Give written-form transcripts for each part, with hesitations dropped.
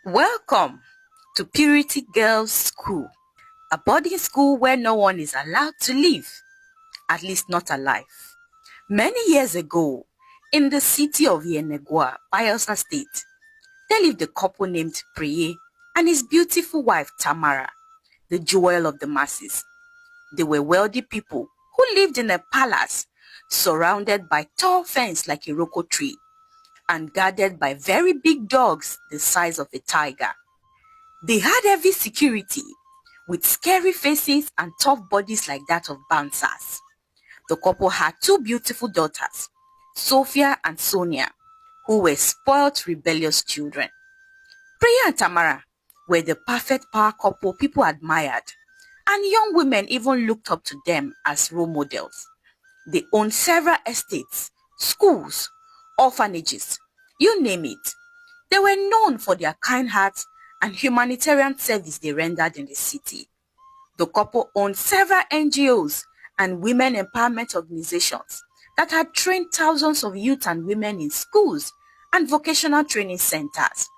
Welcome to Purity Girls School, a boarding school where no one is allowed to leave, at least not alive. Many years ago, in the city of Yenagoa, Bayelsa State, there lived a couple named Priye and his beautiful wife Tamara, the jewel of the masses. They were wealthy people who lived in a palace surrounded by tall fence like a roko tree and guarded by very big dogs the size of a tiger. They had heavy security with scary faces and tough bodies like that of bouncers. The couple had two beautiful daughters, Sophia and Sonia, who were spoilt, rebellious children. Priya and Tamara were the perfect power couple people admired, and young women even looked up to them as role models. They owned several estates, schools, orphanages, you name it. They were known for their kind hearts and humanitarian service they rendered in the city. The couple owned several NGOs and women empowerment organizations that had trained thousands of youth and women in schools and vocational training centers.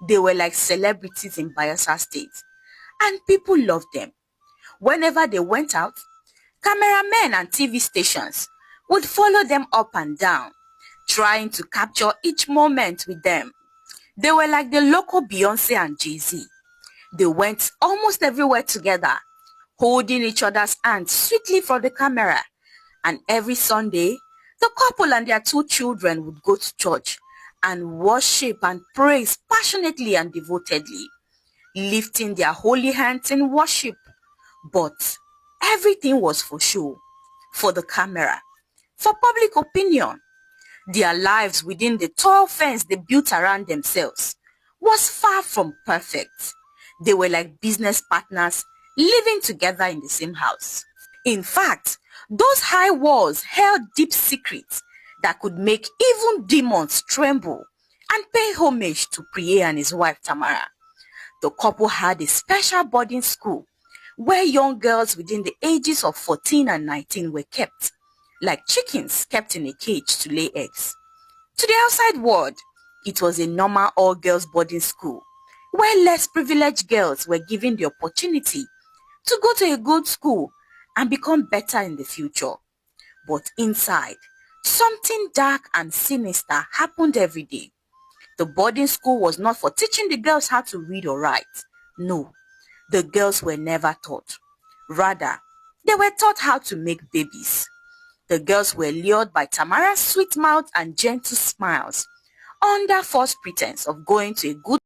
They were like celebrities in Bayelsa State, and people loved them. Whenever they went out, cameramen and TV stations would follow them up and down, trying to capture each moment with them. They were like the local Beyonce and Jay-Z. They went almost everywhere together, holding each other's hands sweetly for the camera. And every Sunday, the couple and their two children would go to church and worship and praise passionately and devotedly, lifting their holy hands in worship. But everything was for show, for the camera, for public opinion. Their lives within the tall fence they built around themselves was far from perfect. They were like business partners living together in the same house. In fact, those high walls held deep secrets that could make even demons tremble and pay homage to Priye and his wife Tamara. The couple had a special boarding school where young girls within the ages of 14 and 19 were kept, like chickens kept in a cage to lay eggs. To the outside world, it was a normal all-girls boarding school where less privileged girls were given the opportunity to go to a good school and become better in the future. But inside, something dark and sinister happened every day. The boarding school was not for teaching the girls how to read or write. No, the girls were never taught. Rather, they were taught how to make babies. The girls were lured by Tamara's sweet mouth and gentle smiles under false pretense of going to a good